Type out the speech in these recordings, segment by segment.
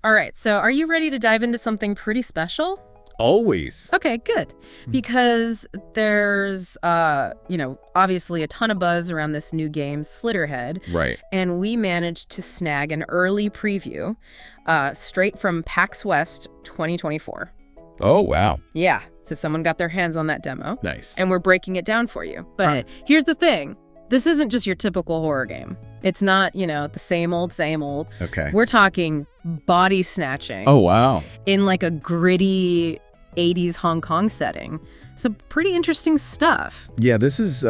All right, so are you ready to dive into something pretty special? Always. Okay, good. Because there's, obviously a ton of buzz around this new game, Slitterhead. Right. And we managed to snag an early preview straight from PAX West 2024. Oh, wow. Yeah, so someone got their hands on that demo. Nice. And we're breaking it down for you. But here's the thing. This isn't just your typical horror game. It's not, the same old, same old. Okay. We're talking body snatching. Oh, wow. In like a gritty 80s Hong Kong setting. Some pretty interesting stuff. Yeah, this is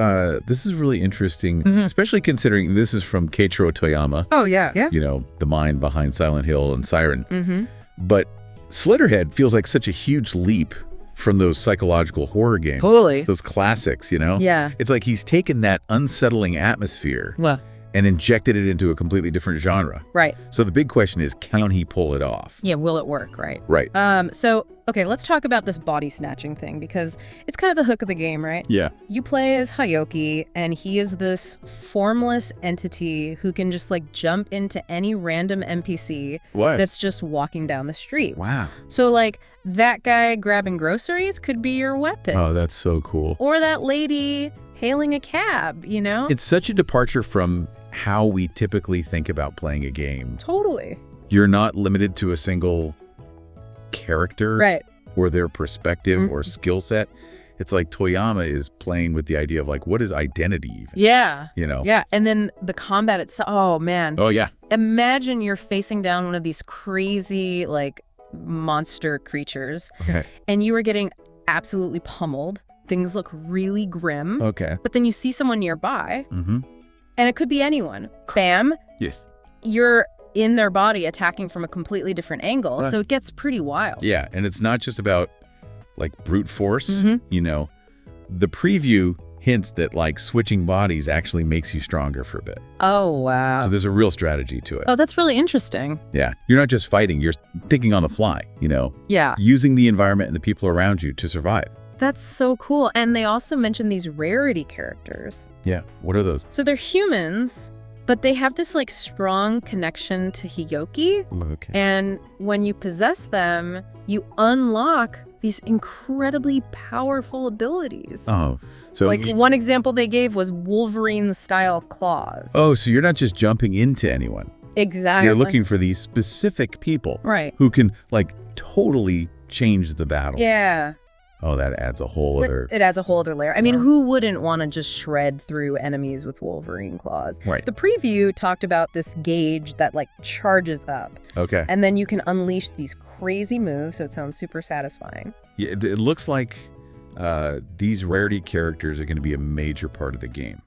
really interesting, especially considering this is from Keiichiro Toyama. Oh, yeah. Yeah. The mind behind Silent Hill and Siren. But Slitterhead feels like such a huge leap from those psychological horror games. Totally. Those classics, Yeah. It's like he's taken that unsettling atmosphere and injected it into a completely different genre. Right. So the big question is, can he pull it off? Yeah, will it work, right? Right. Okay, let's talk about this body snatching thing because it's kind of the hook of the game, right? Yeah. You play as Hyoki, and he is this formless entity who can just jump into any random NPC that's just walking down the street. Wow. So that guy grabbing groceries could be your weapon. Oh, that's so cool. Or that lady hailing a cab, It's such a departure from how we typically think about playing a game. Totally. You're not limited to a single character Right. or their perspective or skill set. It's like Toyama is playing with the idea of what is identity even? Yeah. Yeah. Yeah, and then the combat itself, oh man. Oh, yeah. Imagine you're facing down one of these crazy monster creatures and you are getting absolutely pummeled. Things look really grim. Okay. But then you see someone nearby and it could be anyone. Bam. Yeah. You're in their body attacking from a completely different angle. So it gets pretty wild. Yeah, and it's not just about brute force. The preview hints that switching bodies actually makes you stronger for a bit. Oh, wow. So there's a real strategy to it. Oh, that's really interesting. Yeah. You're not just fighting, you're thinking on the fly, Yeah. using the environment and the people around you to survive. That's so cool. And they also mentioned these rarity characters. Yeah. What are those? So they're humans, but they have this strong connection to Hyoki. Okay. And when you possess them, you unlock these incredibly powerful abilities. Oh, so one example they gave was Wolverine-style claws. Oh, so you're not just jumping into anyone. Exactly. You're looking for these specific people. Right. Who can totally change the battle. Yeah. Oh, that adds a whole other... It adds a whole other layer. I mean, who wouldn't want to just shred through enemies with Wolverine claws? Right. The preview talked about this gauge that charges up. Okay. And then you can unleash these crazy moves, so it sounds super satisfying. Yeah, it looks like these rarity characters are going to be a major part of the game.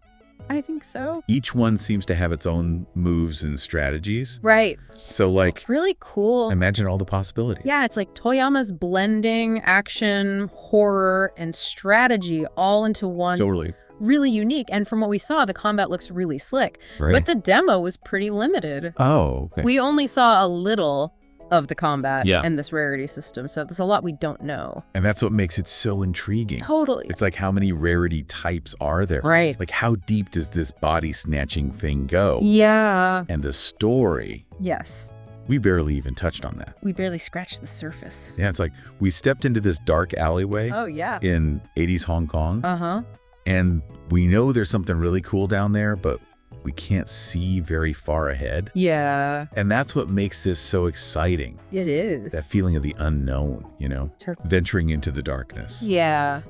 I think so. Each one seems to have its own moves and strategies. Right. So really cool. Imagine all the possibilities. Yeah, it's Toyama's blending action, horror, and strategy all into one. Totally. Really unique. And from what we saw, the combat looks really slick. Right. But the demo was pretty limited. Oh, okay. We only saw a little of the combat Yeah. and this rarity system, so there's a lot we don't know. And that's what makes it so intriguing. Totally. It's how many rarity types are there? Right. How deep does this body snatching thing go? Yeah. And the story, Yes. we barely even touched on that. We barely scratched the surface. Yeah, it's we stepped into this dark alleyway Oh, yeah. in 80s Hong Kong, Uh-huh. and we know there's something really cool down there, but we can't see very far ahead. Yeah. And that's what makes this so exciting. It is. That feeling of the unknown, Sure. venturing into the darkness. Yeah.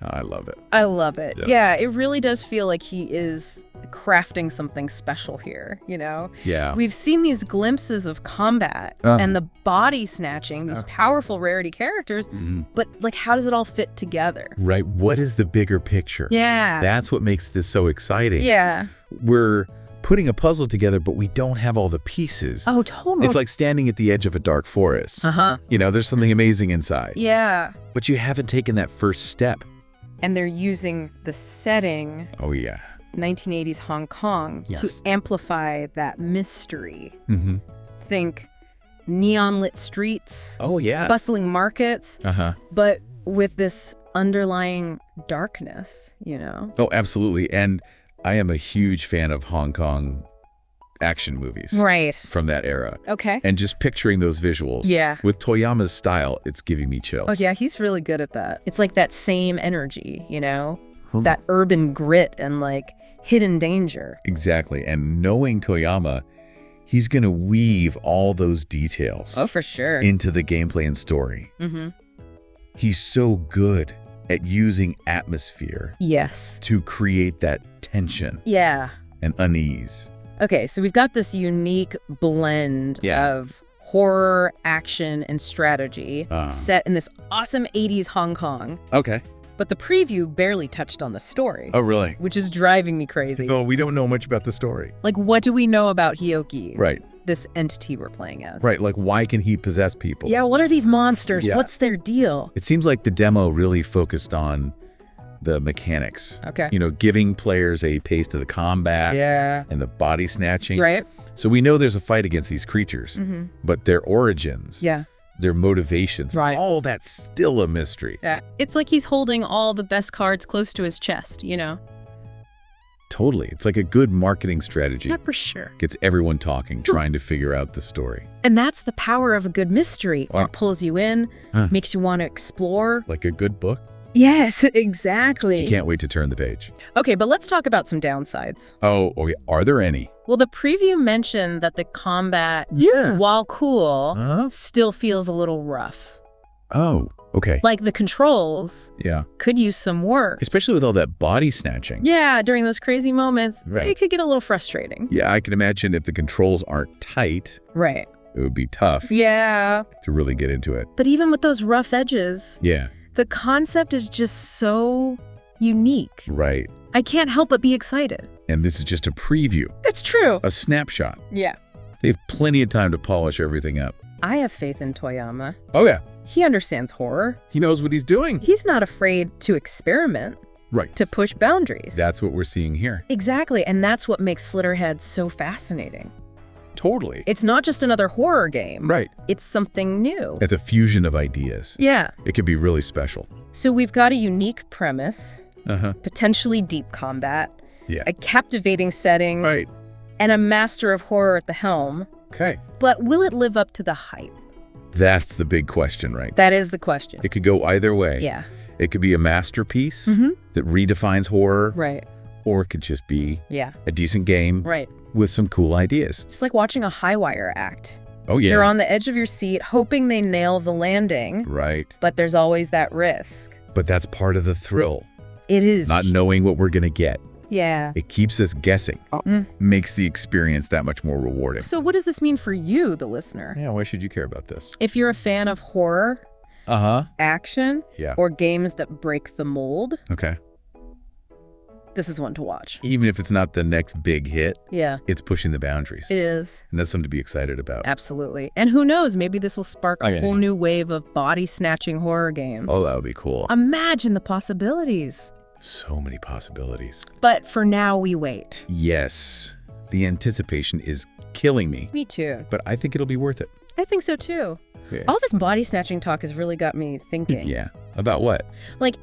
I love it. I love it. Yeah. Yeah, it really does feel like he is crafting something special here, Yeah. We've seen these glimpses of combat and the body snatching, these powerful rarity characters, but how does it all fit together? Right. What is the bigger picture? Yeah. That's what makes this so exciting. Yeah. We're putting a puzzle together, but we don't have all the pieces. Oh, totally. It's like standing at the edge of a dark forest. Uh-huh. There's something amazing inside. Yeah. But you haven't taken that first step. And they're using the setting, Oh, yeah. 1980s Hong Kong, Yes. to amplify that mystery. Mm-hmm. Think neon lit streets, Oh, yeah. bustling markets, Uh-huh. but with this underlying darkness, Oh, absolutely. And I am a huge fan of Hong Kong action movies. Right. From that era. Okay. And just picturing those visuals. Yeah. With Toyama's style, it's giving me chills. Oh, yeah, he's really good at that. It's like that same energy, that urban grit and like hidden danger. Exactly. And knowing Toyama, he's going to weave all those details. Oh, for sure. Into the gameplay and story. Mm-hmm. He's so good at using atmosphere. Yes. To create that tension. Yeah. And unease. Okay, so we've got this unique blend of horror, action, and strategy set in this awesome 80s Hong Kong. Okay. But the preview barely touched on the story. Oh, really? Which is driving me crazy. So we don't know much about the story. Like, what do we know about Hyoki? Right. This entity we're playing as. Right, like why can he possess people? Yeah, what are these monsters? Yeah. What's their deal? It seems like the demo really focused on the mechanics. Okay. Giving players a taste of the combat. Yeah. And the body snatching. Right. So we know there's a fight against these creatures, but their origins, their motivations, all that's still a mystery. Yeah. It's like he's holding all the best cards close to his chest, Totally. It's like a good marketing strategy. Yeah, for sure. Gets everyone talking, trying to figure out the story. And that's the power of a good mystery. Wow. It pulls you in, makes you want to explore. Like a good book? Yes, exactly. You can't wait to turn the page. Okay, but let's talk about some downsides. Oh, yeah. Are there any? Well, the preview mentioned that the combat, while cool, still feels a little rough. Oh, okay. Like the controls could use some work. Especially with all that body snatching. Yeah, during those crazy moments, it could get a little frustrating. Yeah, I can imagine if the controls aren't tight, right, it would be tough to really get into it. But even with those rough edges, the concept is just so unique. Right. I can't help but be excited. And this is just a preview. It's true. A snapshot. Yeah. They have plenty of time to polish everything up. I have faith in Toyama. Oh, yeah. He understands horror. He knows what he's doing. He's not afraid to experiment. Right. To push boundaries. That's what we're seeing here. Exactly. And that's what makes Slitterhead so fascinating. Totally. It's not just another horror game. Right. It's something new. It's a fusion of ideas. Yeah. It could be really special. So we've got a unique premise, potentially deep combat, a captivating setting, and a master of horror at the helm. Okay. But will it live up to the hype? That's the big question, right? That is the question. It could go either way. Yeah. It could be a masterpiece that redefines horror. Right. Or it could just be a decent game right. with some cool ideas. It's like watching a high wire act. Oh, yeah. You're on the edge of your seat, hoping they nail the landing. Right. But there's always that risk. But that's part of the thrill. It is. Not knowing what we're going to get. Yeah. It keeps us guessing. Makes the experience that much more rewarding. So what does this mean for you, the listener? Yeah, why should you care about this? If you're a fan of horror, action, or games that break the mold, okay, this is one to watch. Even if it's not the next big hit, it's pushing the boundaries. It is. And that's something to be excited about. Absolutely. And who knows, maybe this will spark a whole new wave of body-snatching horror games. Oh, that would be cool. Imagine the possibilities. So many possibilities. But for now, we wait. Yes. The anticipation is killing me. Me too. But I think it'll be worth it. I think so too. Yeah. All this body-snatching talk has really got me thinking. Yeah. About what? Like,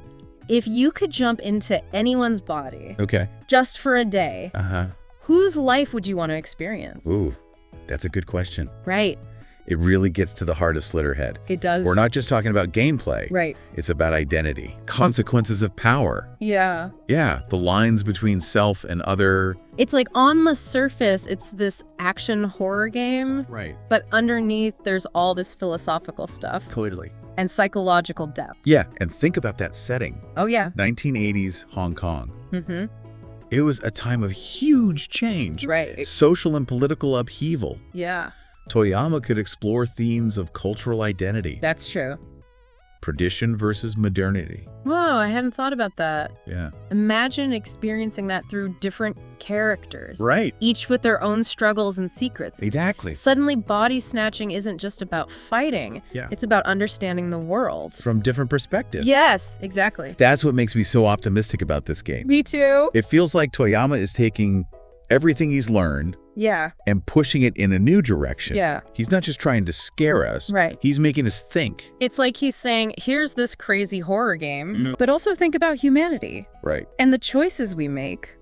if you could jump into anyone's body just for a day, whose life would you want to experience? Ooh, that's a good question. Right. It really gets to the heart of Slitterhead. It does. We're not just talking about gameplay. Right. It's about identity, consequences of power. Yeah. Yeah, the lines between self and other. It's like on the surface, it's this action horror game. Right. But underneath, there's all this philosophical stuff. Totally. And psychological depth. Yeah, and think about that setting. Oh, yeah. 1980s Hong Kong. It was a time of huge change. Right. Social and political upheaval. Yeah. Toyama could explore themes of cultural identity. That's true. Tradition versus modernity. Whoa, I hadn't thought about that. Yeah. Imagine experiencing that through different characters. Right. Each with their own struggles and secrets. Exactly. Suddenly, body snatching isn't just about fighting. Yeah. It's about understanding the world. From different perspectives. Yes, exactly. That's what makes me so optimistic about this game. Me too. It feels like Toyama is taking everything he's learned and pushing it in a new direction. Yeah. He's not just trying to scare us. Right. He's making us think. It's like he's saying, here's this crazy horror game, but also think about humanity. Right. And the choices we make.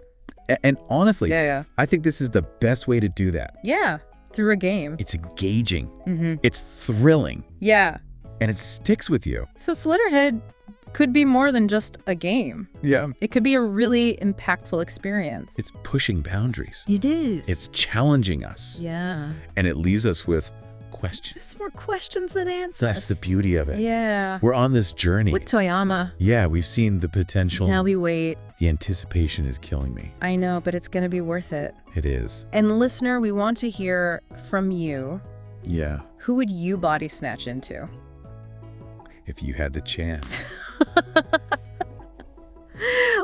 And honestly, Yeah. I think this is the best way to do that. Yeah, through a game. It's engaging. It's thrilling. Yeah. And it sticks with you. So Slitterhead could be more than just a game. Yeah. It could be a really impactful experience. It's pushing boundaries. It is. It's challenging us. Yeah. And it leaves us with questions. It's more questions than answers. That's the beauty of it. Yeah. We're on this journey. With Toyama. Yeah, we've seen the potential. Now we wait. The anticipation is killing me. I know, but it's going to be worth it. It is. And listener, we want to hear from you. Yeah. Who would you body snatch into? If you had the chance.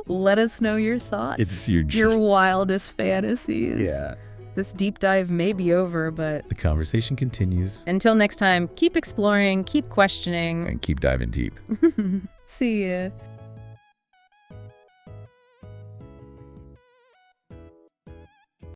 Let us know your thoughts. It's your wildest fantasies. Yeah. This deep dive may be over, but the conversation continues. Until next time, keep exploring, keep questioning, and keep diving deep. See ya.